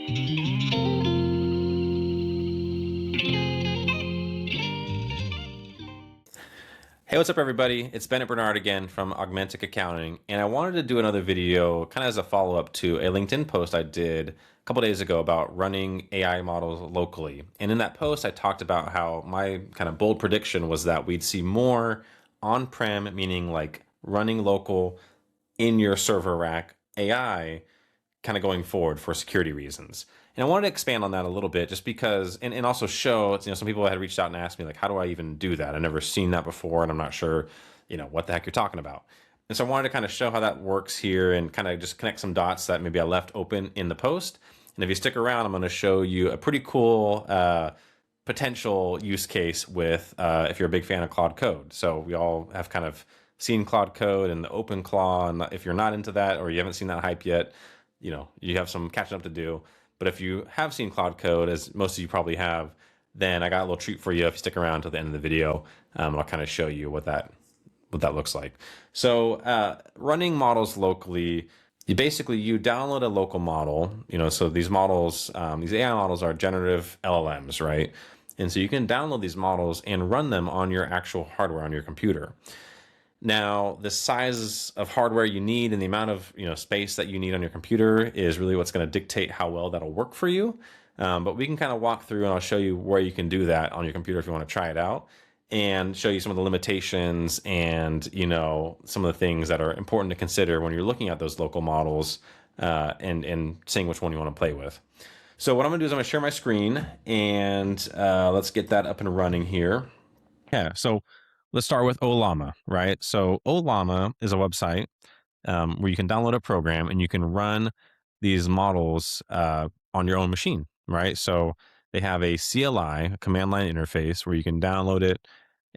Hey, what's up, everybody? It's Bennett Bernard again from Augmentic Accounting, and I wanted to do another video kind of as a follow-up to a LinkedIn post I did a couple days ago about running AI models locally. And in that post, I talked about how my kind of bold prediction was that we'd see more on-prem, meaning like running local in your server rack AI kind of going forward for security reasons. And I wanted to expand on that a little bit just because, and also show, some people had reached out and asked me like, how do I even do that? I've never seen that before and I'm not sure, what the heck you're talking about. And so I wanted to kind of show how that works here and kind of just connect some dots that maybe I left open in the post. And if you stick around, I'm going to show you a pretty cool potential use case with if you're a big fan of Claude Code. So we all have kind of seen Claude Code and the OpenClaw, and if you're not into that or you haven't seen that hype yet, you have some catching up to do. But if you have seen Claude Code, as most of you probably have, then I got a little treat for you if you stick around till the end of the video. I'll kind of show you what that looks like. So running models locally, you download a local model. So these models, these AI models are generative LLMs, right? And so you can download these models and run them on your actual hardware on your computer. Now, the size of hardware you need and the amount of space that you need on your computer is really what's going to dictate how well that'll work for you. But we can kind of walk through and I'll show you where you can do that on your computer if you want to try it out and show you some of the limitations and some of the things that are important to consider when you're looking at those local models and seeing which one you want to play with. So what I'm going to do is I'm going to share my screen and let's get that up and running here. Yeah, so let's start with Ollama, right? So Ollama is a website where you can download a program and you can run these models on your own machine, right? So they have a CLI, a command line interface, where you can download it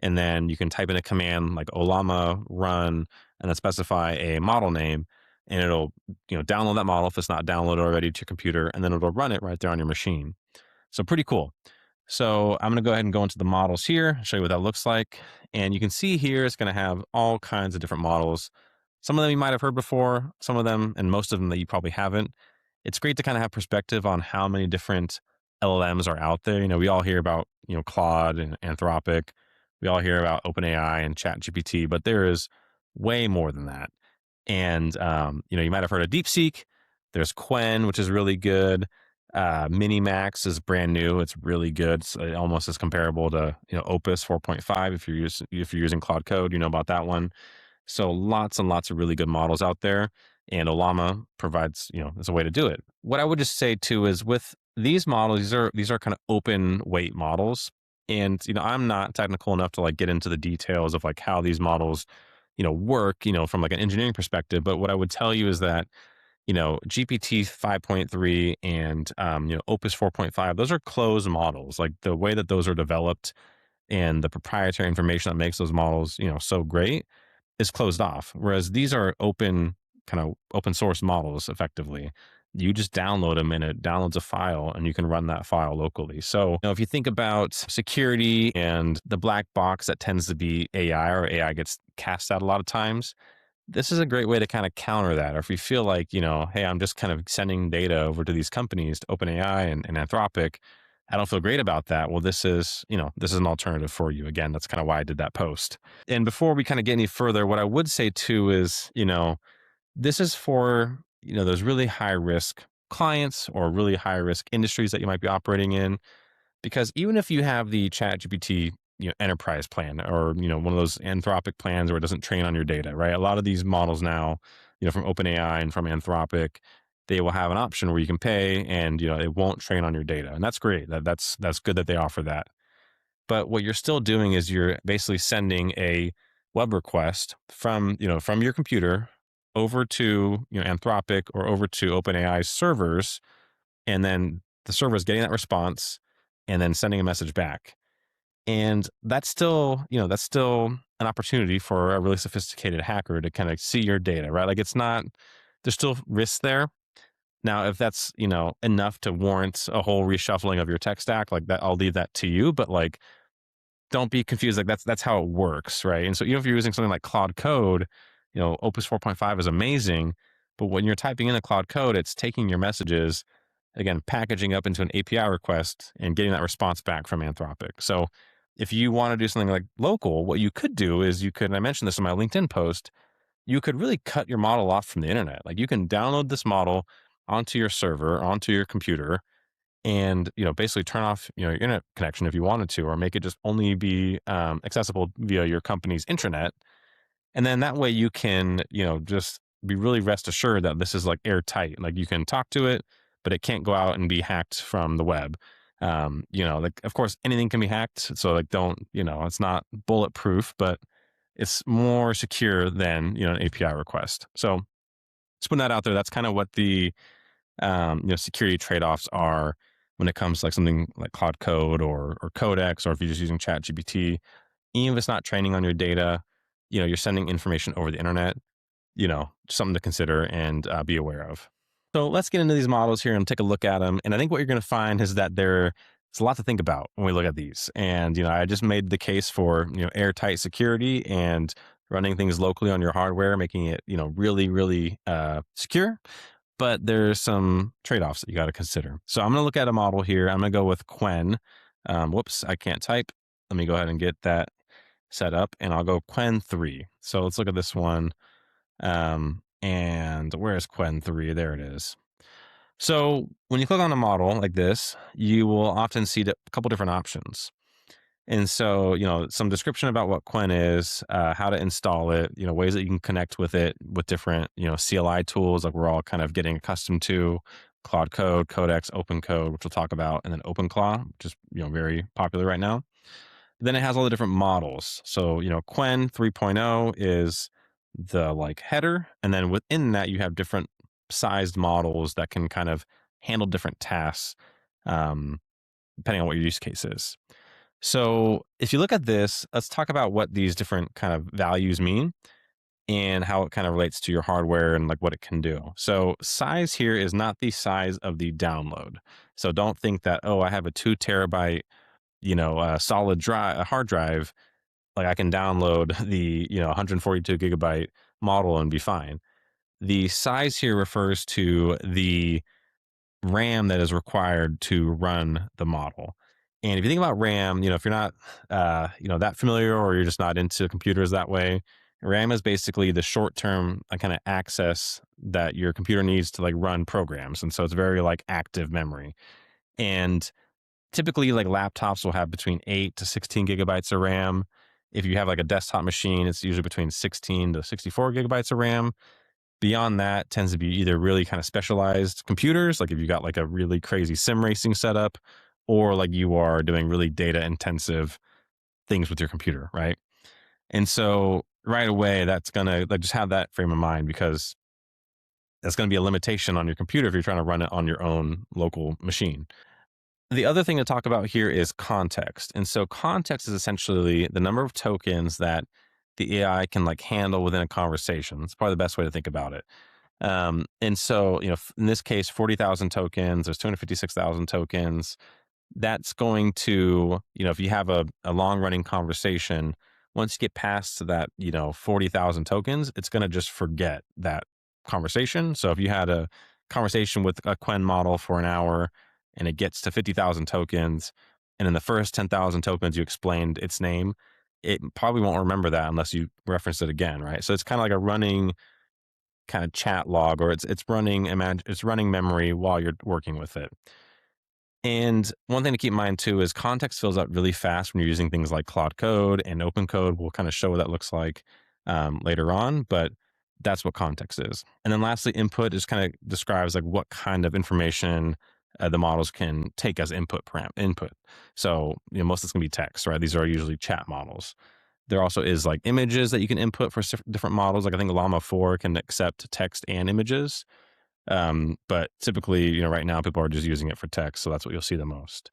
and then you can type in a command like Ollama run and then specify a model name and it'll download that model if it's not downloaded already to your computer, and then it'll run it right there on your machine. So pretty cool. So I'm going to go ahead and go into the models here, show you what that looks like. And you can see here, it's going to have all kinds of different models. Some of them you might have heard before, some of them, and most of them that you probably haven't. It's great to kind of have perspective on how many different LLMs are out there. We all hear about, Claude and Anthropic. We all hear about OpenAI and ChatGPT, but there is way more than that. And, you might have heard of DeepSeek. There's Qwen, which is really good. MiniMax is brand new. It's really good. It's almost as comparable to Opus 4.5 if you're using Claude Code, about that one. So lots and lots of really good models out there, and Ollama provides as a way to do it. What I would just say too is with these models, these are kind of open weight models, and I'm not technical enough to like get into the details of like how these models work from like an engineering perspective. But what I would tell you is that GPT 5.3 and, Opus 4.5, those are closed models. Like the way that those are developed and the proprietary information that makes those models, so great is closed off. Whereas these are open source models effectively. You just download them and it downloads a file and you can run that file locally. So if you think about security and the black box that tends to be AI, or AI gets cast out a lot of times, this is a great way to kind of counter that. Or if you feel like, hey, I'm just kind of sending data over to these companies, to OpenAI and Anthropic, I don't feel great about that. Well, this is an alternative for you. Again, that's kind of why I did that post. And before we kind of get any further, what I would say too is, this is for, those really high risk clients or really high risk industries that you might be operating in. Because even if you have the ChatGPT enterprise plan, or one of those Anthropic plans where it doesn't train on your data, right? A lot of these models now, from OpenAI and from Anthropic, they will have an option where you can pay and it won't train on your data, and that's great. That's good that they offer that. But what you're still doing is you're basically sending a web request from your computer over to Anthropic or over to OpenAI's servers, and then the server is getting that response and then sending a message back. And that's still an opportunity for a really sophisticated hacker to kind of see your data, right? Like there's still risks there. Now, if that's, enough to warrant a whole reshuffling of your tech stack, like that, I'll leave that to you. But like, don't be confused. Like that's how it works, right? And so even if you're using something like Claude Code, Opus 4.5 is amazing. But when you're typing in a Claude Code, it's taking your messages again, packaging up into an API request and getting that response back from Anthropic. So if you want to do something like local, what you could do is you could, and I mentioned this in my LinkedIn post, you could really cut your model off from the internet. Like you can download this model onto your server, onto your computer, and basically turn off your internet connection if you wanted to, or make it just only be accessible via your company's intranet. And then that way you can just be really rest assured that this is like airtight. Like you can talk to it, but it can't go out and be hacked from the web. Like of course anything can be hacked, so like don't, it's not bulletproof, but it's more secure than an API request. So just putting that out there, that's kind of what the security trade-offs are when it comes to like something like Claude Code or Codex, or if you're just using ChatGPT. Even if it's not training on your data, you're sending information over the internet, something to consider and be aware of. So let's get into these models here and take a look at them. And I think what you're going to find is that there's a lot to think about when we look at these. And, I just made the case for, airtight security and running things locally on your hardware, making it, really, really secure. But there's some trade-offs that you got to consider. So I'm going to look at a model here. I'm going to go with Qwen. Whoops, I can't type. Let me go ahead and get that set up, and I'll go Qwen 3. So let's look at this one. And where's Qwen 3? There it is. So when you click on a model like this, you will often see a couple different options. And so, some description about what Qwen is, how to install it, ways that you can connect with it with different, CLI tools like we're all kind of getting accustomed to, Claude Code, Codex, OpenCode, which we'll talk about, and then OpenClaw, which is, very popular right now. Then it has all the different models. So, Qwen 3.0 is the like header. And then within that, you have different sized models that can kind of handle different tasks, depending on what your use case is. So if you look at this, let's talk about what these different kind of values mean and how it kind of relates to your hardware and like what it can do. So size here is not the size of the download. So don't think that, oh, I have a 2 terabyte, solid drive, a hard drive, like I can download the, 142 gigabyte model and be fine. The size here refers to the RAM that is required to run the model. And if you think about RAM, if you're not, that familiar, or you're just not into computers that way, RAM is basically the short-term kind of access that your computer needs to like run programs. And so it's very like active memory. And typically like laptops will have between 8 to 16 gigabytes of RAM. If you have like a desktop machine, it's usually between 16 to 64 gigabytes of RAM. Beyond that tends to be either really kind of specialized computers, like if you got like a really crazy sim racing setup, or like you are doing really data intensive things with your computer, right? And so right away, that's gonna like just have that frame of mind, because that's gonna be a limitation on your computer if you're trying to run it on your own local machine. The other thing to talk about here is context. And so context is essentially the number of tokens that the AI can like handle within a conversation. It's probably the best way to think about it. And so, in this case, 40,000 tokens, there's 256,000 tokens. That's going to, if you have a long running conversation, once you get past that, 40,000 tokens, it's going to just forget that conversation. So if you had a conversation with a Qwen model for an hour and it gets to 50,000 tokens, and in the first 10,000 tokens you explained its name, it probably won't remember that unless you reference it again, right? So it's kind of like a running kind of chat log, or it's running memory while you're working with it. And one thing to keep in mind too is context fills up really fast when you're using things like Claude Code and OpenCode. We'll kind of show what that looks like later on, but that's what context is. And then lastly, input just kind of describes like what kind of information the models can take as input. So most of it's gonna be text, right? These are usually chat models. There also is like images that you can input for different models. Like I think Llama 4 can accept text and images. But typically, right now people are just using it for text. So that's what you'll see the most.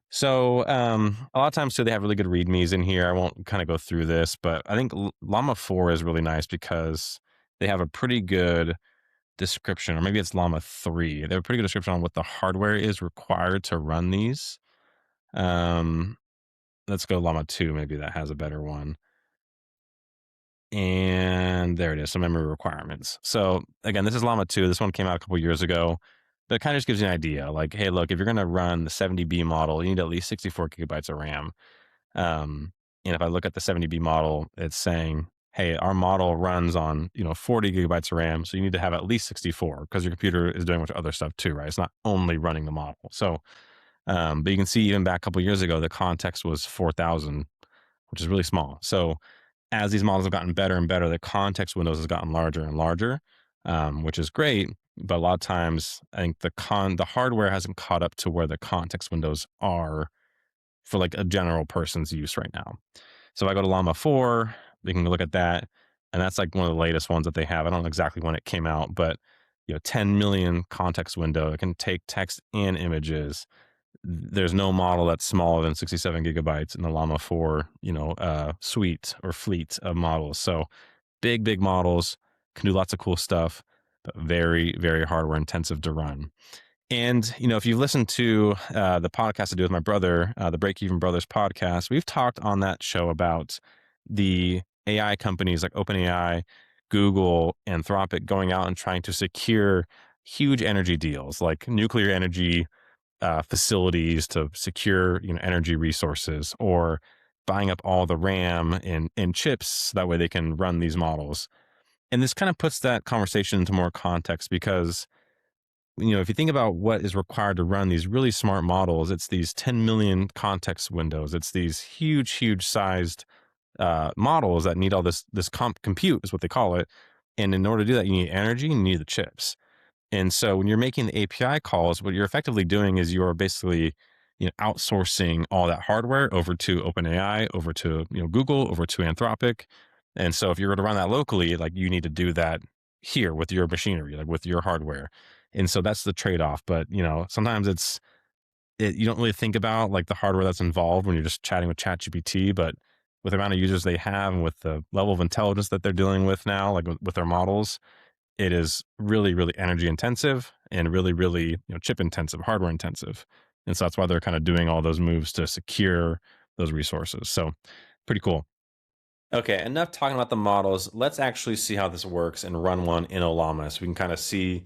So a lot of times too, they have really good readmes in here. I won't kind of go through this, but I think Llama 4 is really nice because they have a pretty good description, or maybe it's Llama 3. They have a pretty good description on what the hardware is required to run these. Let's go Llama 2. Maybe that has a better one. And there it is, some memory requirements. So again, this is Llama 2. This one came out a couple years ago. But it kind of just gives you an idea. Like, hey, look, if you're going to run the 70B model, you need at least 64 gigabytes of RAM. And if I look at the 70B model, it's saying, hey, our model runs on 40 gigabytes of RAM, so you need to have at least 64 because your computer is doing a bunch of other stuff too, right? It's not only running the model. So, but you can see even back a couple of years ago, the context was 4,000, which is really small. So as these models have gotten better and better, the context windows has gotten larger and larger, which is great. But a lot of times, I think the hardware hasn't caught up to where the context windows are for like a general person's use right now. So if I go to Llama 4, we can look at that. And that's like one of the latest ones that they have. I don't know exactly when it came out, but 10 million context window. It can take text and images. There's no model that's smaller than 67 gigabytes in the Llama 4, suite or fleet of models. So big models can do lots of cool stuff, but very, very hardware intensive to run. And, if you've listened to the podcast I do with my brother, the Break Even Brothers podcast, we've talked on that show about the AI companies like OpenAI, Google, Anthropic going out and trying to secure huge energy deals like nuclear energy facilities to secure energy resources, or buying up all the RAM and chips that way they can run these models. And this kind of puts that conversation into more context because if you think about what is required to run these really smart models, it's these 10 million context windows. It's these huge sized models that need all this compute is what they call it. And in order to do that, you need energy and you need the chips. And so when you're making the API calls, what you're effectively doing is you're basically outsourcing all that hardware over to OpenAI, over to Google, over to Anthropic. And so if you're going to run that locally, like you need to do that here with your machinery, like with your hardware. And so that's the trade-off. But sometimes you don't really think about like the hardware that's involved when you're just chatting with ChatGPT, but with the amount of users they have and with the level of intelligence that they're dealing with now, like with their models, it is really energy intensive and really chip intensive, hardware intensive. And so that's why they're kind of doing all those moves to secure those resources. So pretty cool. Okay, enough talking about the models. Let's actually see how this works and run one in Ollama so we can kind of see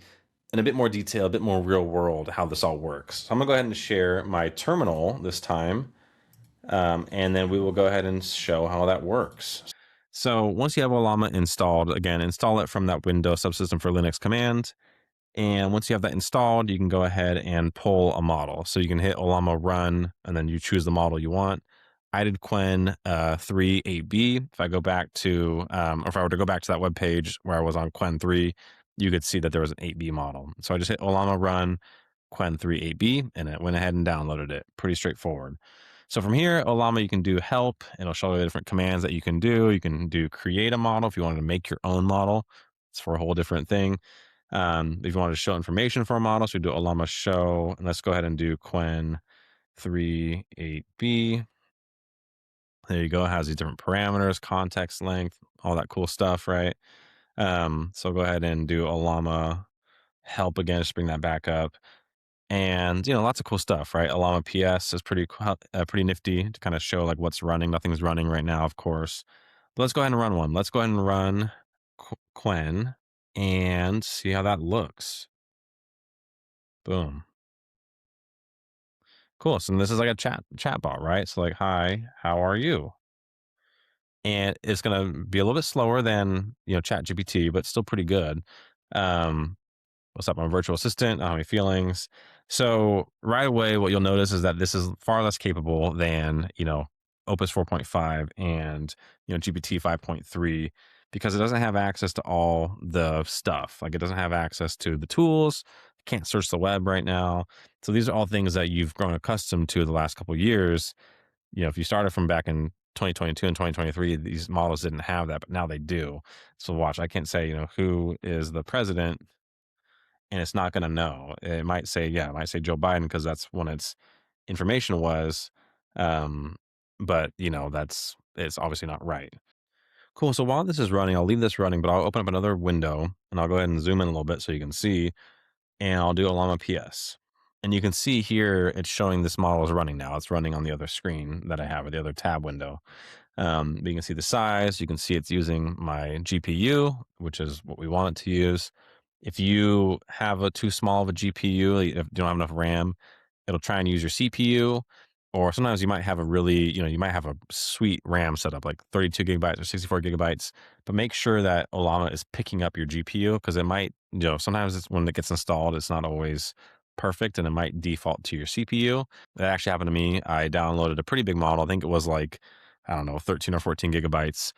in a bit more detail, a bit more real world how this all works. So I'm gonna go ahead and share my terminal this time, and then we will go ahead and show how that works. So once you have Ollama installed, again, install it from that Windows Subsystem for Linux command. And once you have that installed, you can go ahead and pull a model. So you can hit Ollama run, and then you choose the model you want. I did Qwen 3 8B. If I go back to, or if I were to go back to that web page where I was on Qwen 3, you could see that there was an 8B model. So I just hit Ollama run Qwen 3 8B, and it went ahead and downloaded it. Pretty straightforward. So from here, Ollama, you can do help, and it'll show you the different commands that you can do. You can do create a model if you wanted to make your own model. It's for a whole different thing. If you wanted to show information for a model, so we do Ollama show, and let's go ahead and do Qwen 3 8B. There you go. It has these different parameters, context length, all that cool stuff, right? So go ahead and do Ollama help again, just bring that back up. And lots of cool stuff, right? Llama PS is pretty nifty to kind of show like what's running. Nothing's running right now, of course. But let's go ahead and run one. Let's go ahead and run Qwen and see how that looks. Boom. Cool. So this is like a chat bot, right? So like, hi, how are you? And it's gonna be a little bit slower than ChatGPT, but still pretty good. Um, What's up? I'm a virtual assistant. I don't have any feelings. So right away, what you'll notice is that this is far less capable than, Opus 4.5 and, GPT 5.3, because it doesn't have access to all the stuff. Like it doesn't have access to the tools. Can't search the web right now. So these are all things that you've grown accustomed to the last couple of years. If you started from back in 2022 and 2023, these models didn't have that, but now they do. So watch, I can't say, who is the president, and it's not going to know. It might say, it might say Joe Biden because that's when its information was. Um, but it's obviously not right. Cool. So while this is running, I'll leave this running, but I'll open up another window and I'll go ahead and zoom in a little bit so you can see, and I'll do Llama PS. And you can see here, it's showing this model is running now. It's running on the other screen that I have, or the other tab window. But you can see the size. You can see it's using my GPU, which is what we want it to use. If you have a too small of a GPU, if you don't have enough RAM, it'll try and use your CPU. Or sometimes you might have a really, you might have a sweet RAM setup, like 32 gigabytes or 64 gigabytes, but make sure that Ollama is picking up your GPU because it might, sometimes it's when it gets installed, it's not always perfect and it might default to your CPU. That actually happened to me. I downloaded a pretty big model. I think it was like, I don't know, 13 or 14 gigabytes.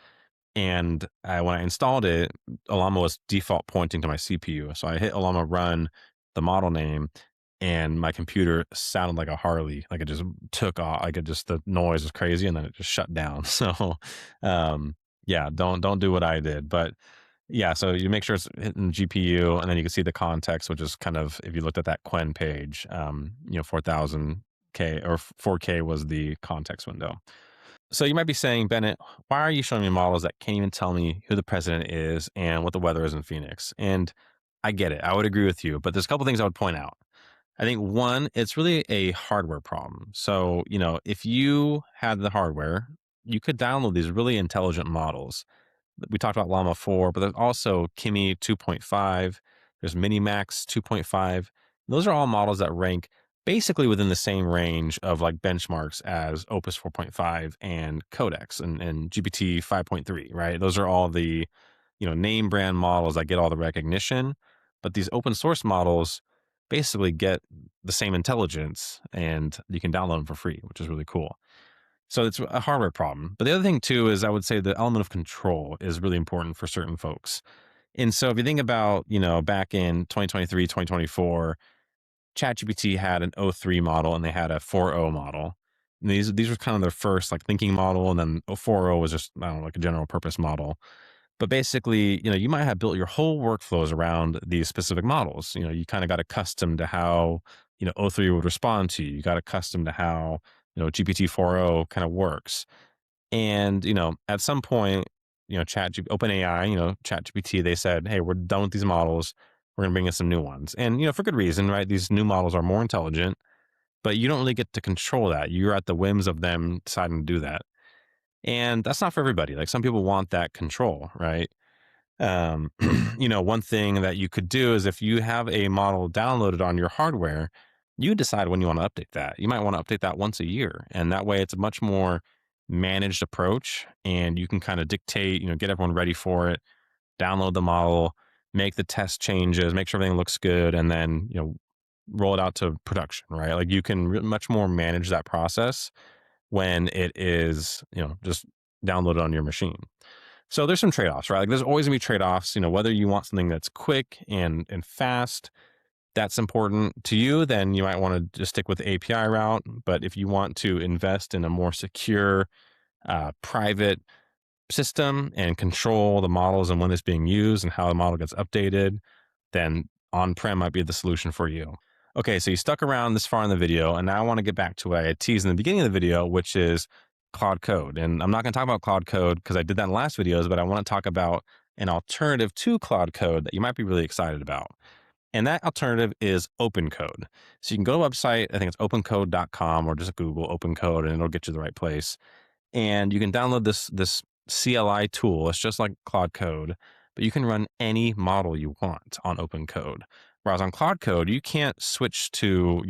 And when I installed it, Llama was default pointing to my CPU. So I hit Llama run the model name, and my computer sounded like a Harley. Like it just took off. Like the noise was crazy, and then it just shut down. So, yeah, don't do what I did. But yeah, so you make sure it's hitting GPU, and then you can see the context, which is kind of if you looked at that Qwen page, 4000K or 4K was the context window. So you might be saying, Bennett, why are you showing me models that can't even tell me who the president is and what the weather is in Phoenix? And I get it. I would agree with you, but there's a couple things I would point out. I think one, it's really a hardware problem. So, if you had the hardware, you could download these really intelligent models. We talked about Llama 4, but there's also Kimi 2.5. There's MiniMax 2.5. Those are all models that rank basically within the same range of like benchmarks as Opus 4.5 and Codex and GPT 5.3, right? Those are all the, name brand models that get all the recognition. But these open source models basically get the same intelligence and you can download them for free, which is really cool. So it's a hardware problem. But the other thing too is I would say the element of control is really important for certain folks. And so if you think about, back in 2023, 2024, ChatGPT had an O3 model and they had a 4.0 model. And these were kind of their first like thinking model, and then 4.0 was just, I don't know, like a general purpose model. But basically, you might have built your whole workflows around these specific models. You kind of got accustomed to how, O3 would respond to you. You got accustomed to how, GPT 4.0 kind of works. And, at some point, OpenAI, ChatGPT, they said, hey, we're done with these models. We're going to bring in some new ones. And, for good reason, right? These new models are more intelligent, but you don't really get to control that. You're at the whims of them deciding to do that. And that's not for everybody. Like some people want that control, right? Um, one thing that you could do is if you have a model downloaded on your hardware, you decide when you want to update that. You might want to update that once a year. And that way it's a much more managed approach and you can kind of dictate, get everyone ready for it, download the model, make the test changes, make sure everything looks good, and then, roll it out to production, right? Like you can much more manage that process when it is, just downloaded on your machine. So there's some trade-offs, right? Like there's always gonna be trade-offs, whether you want something that's quick and fast, that's important to you, then you might want to just stick with the API route. But if you want to invest in a more secure, private system and control the models and when it's being used and how the model gets updated, then on-prem might be the solution for you. Okay, so you stuck around this far in the video, and now I want to get back to what I had teased in the beginning of the video, which is Claude Code. And I'm not going to talk about Claude Code because I did that in the last videos, but I want to talk about an alternative to Claude Code that you might be really excited about. And that alternative is OpenCode. So you can go to a website, I think it's opencode.com, or just Google OpenCode and it'll get you to the right place. And you can download this CLI tool. It's just like Claude Code, but you can run any model you want on OpenCode. Whereas on Claude Code, you can't switch to,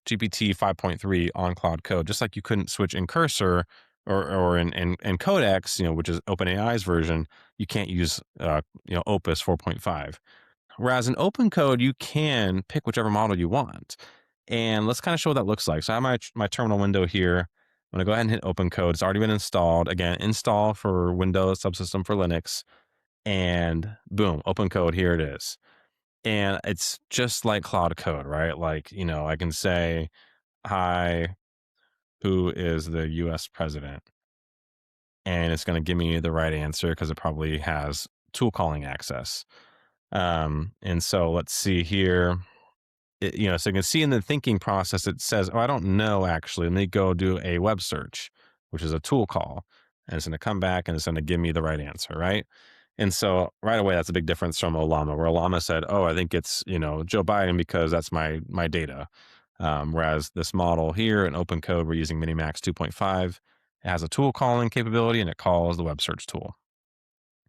GPT 5.3 on Claude Code, just like you couldn't switch in Cursor or in Codex, which is OpenAI's version, you can't use, Opus 4.5. Whereas in OpenCode, you can pick whichever model you want. And let's kind of show what that looks like. So I have my terminal window here. I'm going to go ahead and hit OpenCode. It's already been installed. Again, install for Windows, subsystem for Linux. And boom, OpenCode, here it is. And it's just like Claude Code, right? Like, I can say, hi, who is the US president? And it's going to give me the right answer because it probably has tool calling access. And so let's see here. So you can see in the thinking process, it says, oh, I don't know, actually. Let me go do a web search, which is a tool call. And it's going to come back and it's going to give me the right answer, right? And so right away, that's a big difference from Ollama, where Ollama said, oh, I think it's, Joe Biden because that's my data. Whereas this model here in OpenCode, we're using MiniMax 2.5. It has a tool calling capability and it calls the web search tool.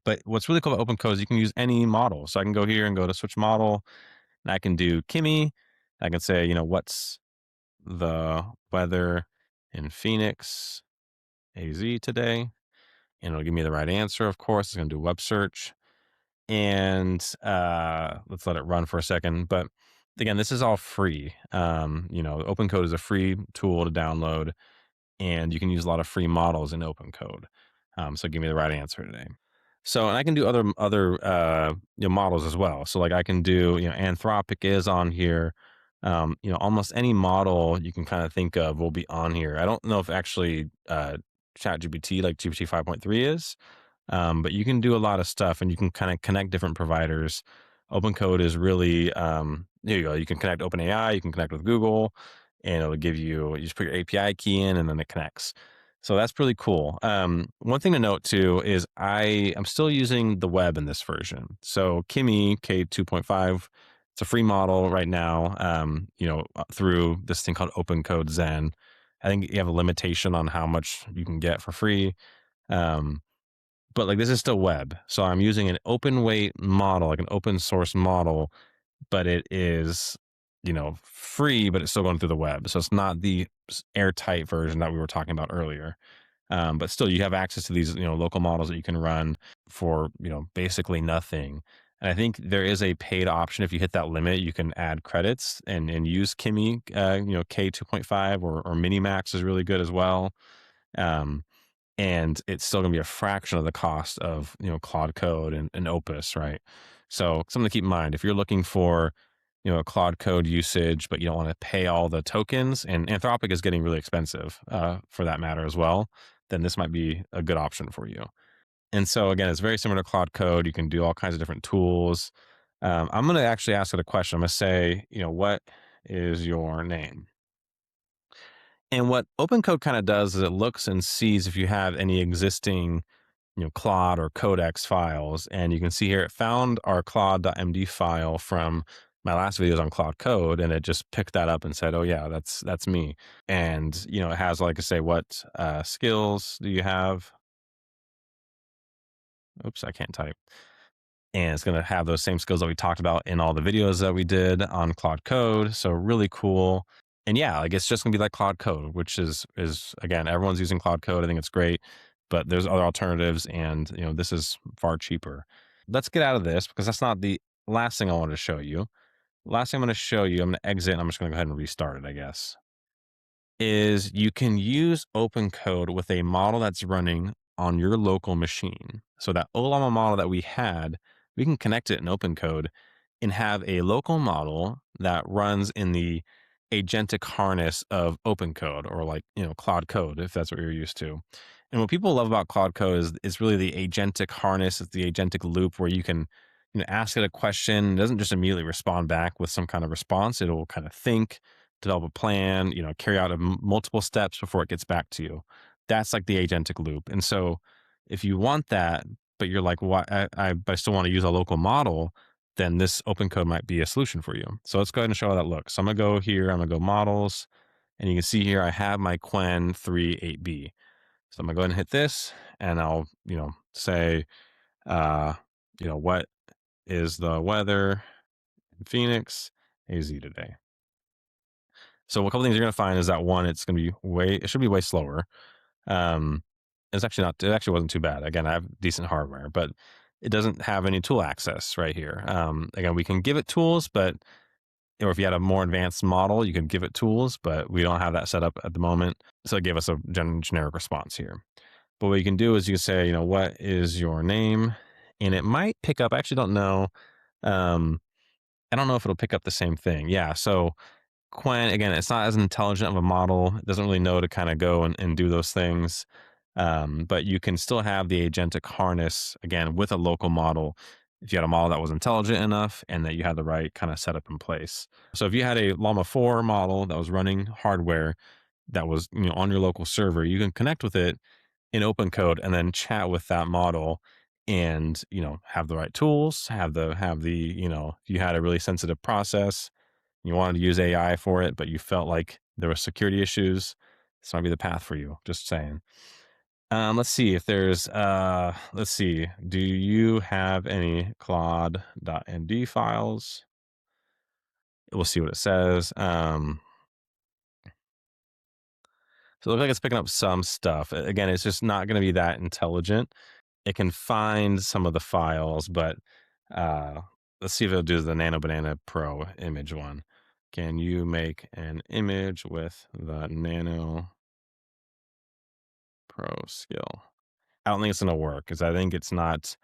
But what's really cool about OpenCode is you can use any model. So I can go here and go to switch model, and I can do Kimi. I can say, what's the weather in Phoenix, AZ today? And it'll give me the right answer, of course. It's going to do web search. And let's let it run for a second. But again, this is all free. OpenCode is a free tool to download, and you can use a lot of free models in OpenCode. So give me the right answer today. So, and I can do other models as well. So like I can do, Anthropic is on here. Almost any model you can kind of think of will be on here. I don't know if actually ChatGPT, like GPT 5.3 is, but you can do a lot of stuff, and you can kind of connect different providers. OpenCode is really, there you go. You can connect OpenAI, you can connect with Google, and it'll give you just put your API key in, and then it connects. So that's pretty cool. One thing to note too is I'm still using the web in this version. So Kimi K2.5, it's a free model right now. Through this thing called OpenCode Zen. I think you have a limitation on how much you can get for free. Um, but like this is still web. So I'm using an open weight model, like an open source model, but it is, free, but it's still going through the web. So it's not the airtight version that we were talking about earlier. But still, you have access to these, local models that you can run for, basically nothing. And I think there is a paid option. If you hit that limit, you can add credits and use Kimi, K2.5 or MiniMax is really good as well. Um, and it's still going to be a fraction of the cost of Claude Code and Opus, right? So something to keep in mind if you're looking for a Claude Code usage, but you don't want to pay all the tokens, and Anthropic is getting really expensive for that matter as well, then this might be a good option for you. And so again, it's very similar to Claude Code. You can do all kinds of different tools. I'm going to actually ask it a question. I'm going to say, what is your name? And what OpenCode kind of does is it looks and sees if you have any existing, Claude or Codex files. And you can see here it found our Claude.md file from my last videos on Claude Code, and it just picked that up and said, "Oh yeah, that's me." And it has like I say, what skills do you have? Oops, I can't type. And it's going to have those same skills that we talked about in all the videos that we did on Claude Code. So really cool. And yeah, like it's just going to be like Claude Code, which is again, everyone's using Claude Code. I think it's great, but there's other alternatives, and this is far cheaper. Let's get out of this because that's not the last thing I wanted to show you. Last thing I'm going to show you, I'm going to exit and I'm just going to go ahead and restart it, I guess, is you can use OpenCode with a model that's running on your local machine. So that Ollama model that we had, we can connect it in OpenCode and have a local model that runs in the agentic harness of OpenCode, or like, Claude Code, if that's what you're used to. And what people love about Claude Code is really the agentic harness, it's the agentic loop where you can, ask it a question. It doesn't just immediately respond back with some kind of response. It'll kind of think, develop a plan, carry out multiple steps before it gets back to you. That's like the agentic loop. And so if you want that, but you're like, why but I still want to use a local model, then this open code might be a solution for you. So let's go ahead and show how that looks. So I'm gonna go here, I'm gonna go models, and you can see here I have my Qwen 3.8b. So I'm gonna go ahead and hit this, and I'll, say, what is the weather in Phoenix, AZ today? So a couple things you're going to find is that one, it should be way slower. Um, it's actually not, it actually wasn't too bad. Again, I have decent hardware, but it doesn't have any tool access right here. Again, we can give it tools, but, or if you had a more advanced model, you can give it tools, but we don't have that set up at the moment. So it gave us a generic response here. But what you can do is you can say, what is your name? And it might pick up, I actually don't know. I don't know if it'll pick up the same thing. Yeah. So Qwen, again, it's not as intelligent of a model. It doesn't really know to kind of go and do those things. But you can still have the agentic harness, again, with a local model if you had a model that was intelligent enough and that you had the right kind of setup in place. So if you had a Llama 4 model that was running hardware that was on your local server, you can connect with it in OpenCode and then chat with that model and have the right tools, have the if you had a really sensitive process, you wanted to use AI for it, but you felt like there were security issues, this might be the path for you. Just saying. Let's see if there's let's see. Do you have any Claude.md files? We'll see what it says. So it looks like it's picking up some stuff. Again, it's just not going to be that intelligent. It can find some of the files, but uh, let's see if it'll do the Nano Banana Pro image one. Can you make an image with the Nano Pro skill? I don't think it's going to work because I think it's not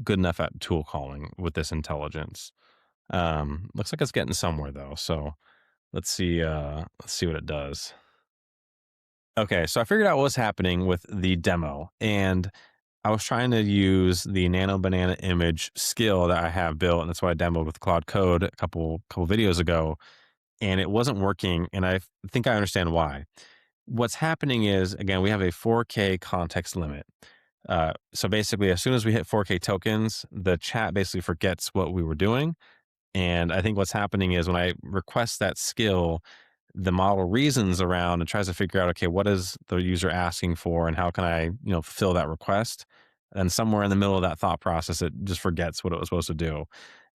good enough at tool calling with this intelligence. Looks like it's getting somewhere though. So let's see what it does. Okay, so I figured out what's happening with the demo, and I was trying to use the Nano Banana image skill that I have built, and that's what I demoed with Claude Code a couple videos ago, and it wasn't working, and I think I understand why. What's happening is, again, we have a 4K context limit. So basically, as soon as we hit 4K tokens, the chat basically forgets what we were doing. And I think what's happening is when I request that skill, the model reasons around and tries to figure out, okay, what is the user asking for and how can I, fulfill that request? And somewhere in the middle of that thought process, it just forgets what it was supposed to do.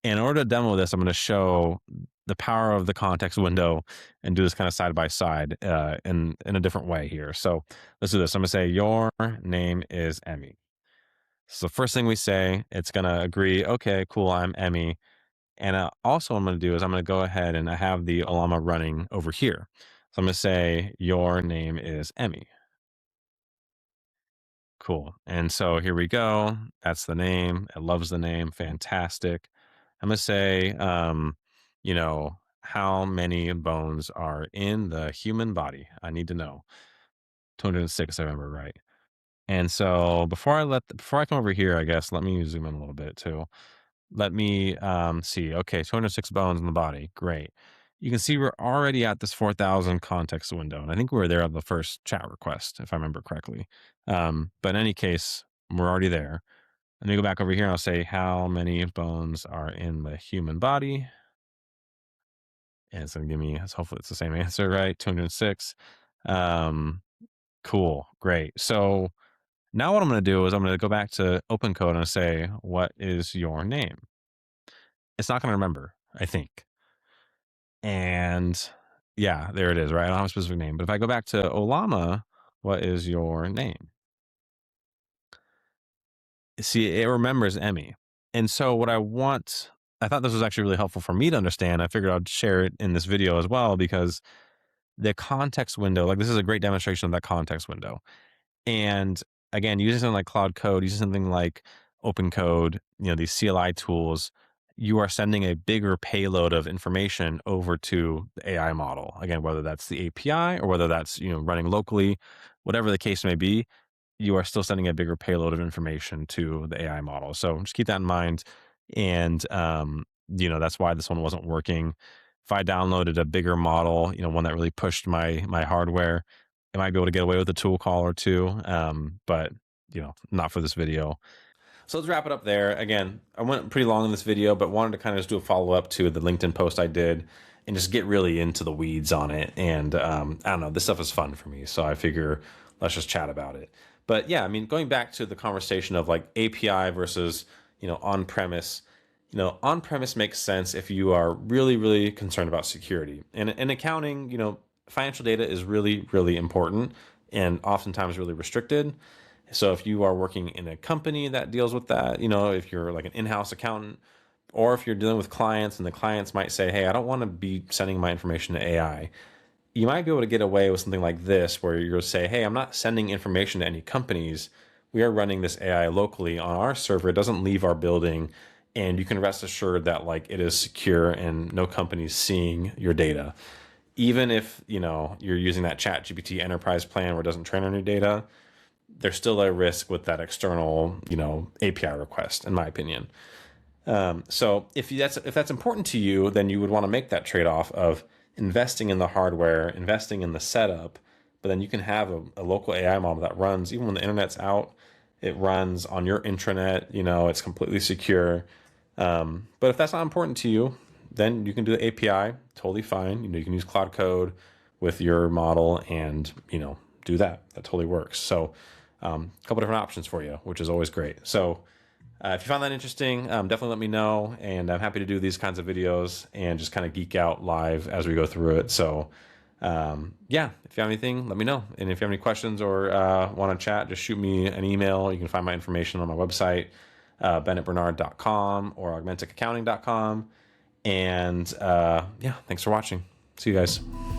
In order to demo this, I'm going to show the power of the context window and do this kind of side by side in a different way here. So let's do this. I'm going to say, your name is Emmy. So first thing we say, it's going to agree, okay, cool, I'm Emmy. And also, what I'm going to do is I'm going to go ahead and I have the Ollama running over here. So I'm going to say, your name is Emmy. Cool. And so here we go. That's the name. It loves the name. Fantastic. I'm going to say, how many bones are in the human body? I need to know. 206, if I remember right. And so before I come over here, I guess, let me zoom in a little bit too. Let me see. Okay, 206 bones in the body. Great. You can see we're already at this 4,000 context window. And I think we were there on the first chat request, if I remember correctly. But in any case, we're already there. Let me go back over here and I'll say how many bones are in the human body. And it's going to give me, hopefully it's the same answer, right? 206. Cool. Great. So now what I'm going to do is I'm going to go back to OpenCode and say, what is your name? It's not going to remember, I think. And yeah, there it is, right? I don't have a specific name. But if I go back to Ollama, what is your name? See, it remembers Emmy. And so what I thought this was actually really helpful for me to understand. I figured I'd share it in this video as well because the context window, like this is a great demonstration of that context window. And again, using something like Claude Code, using something like OpenCode, these CLI tools, you are sending a bigger payload of information over to the AI model. Again, whether that's the API or whether that's, running locally, whatever the case may be, you are still sending a bigger payload of information to the AI model. So just keep that in mind. And, that's why this one wasn't working. If I downloaded a bigger model, one that really pushed my hardware, I might be able to get away with a tool call or two, but not for this video. So let's wrap it up there. Again, I went pretty long in this video, but wanted to kind of just do a follow up to the LinkedIn post I did and just get really into the weeds on it. And I don't know, this stuff is fun for me, so I figure let's just chat about it. But yeah, I mean, going back to the conversation of like API versus on premise. On premise makes sense if you are really, really concerned about security. And in accounting, financial data is really, really important and oftentimes really restricted. So if you are working in a company that deals with that, if you're like an in-house accountant, or if you're dealing with clients and the clients might say, hey, I don't want to be sending my information to AI, you might be able to get away with something like this where you'll say, hey, I'm not sending information to any companies. We are running this AI locally on our server. It doesn't leave our building. And you can rest assured that like it is secure and no company's seeing your data. Even if, you're using that ChatGPT enterprise plan where it doesn't train on your data, there's still a risk with that external, API request, in my opinion. So if that's important to you, then you would want to make that trade-off of investing in the hardware, investing in the setup, but then you can have a local AI model that runs even when the internet's out. It runs on your intranet. It's completely secure. But if that's not important to you, then you can do the API, totally fine. You can use Claude Code with your model and do that. That totally works. So a couple different options for you, which is always great. So if you find that interesting, definitely let me know. And I'm happy to do these kinds of videos and just kind of geek out live as we go through it. So yeah, if you have anything, let me know. And if you have any questions or want to chat, just shoot me an email. You can find my information on my website, bennettbernard.com or augmenticaccounting.com. And yeah, thanks for watching. See you guys.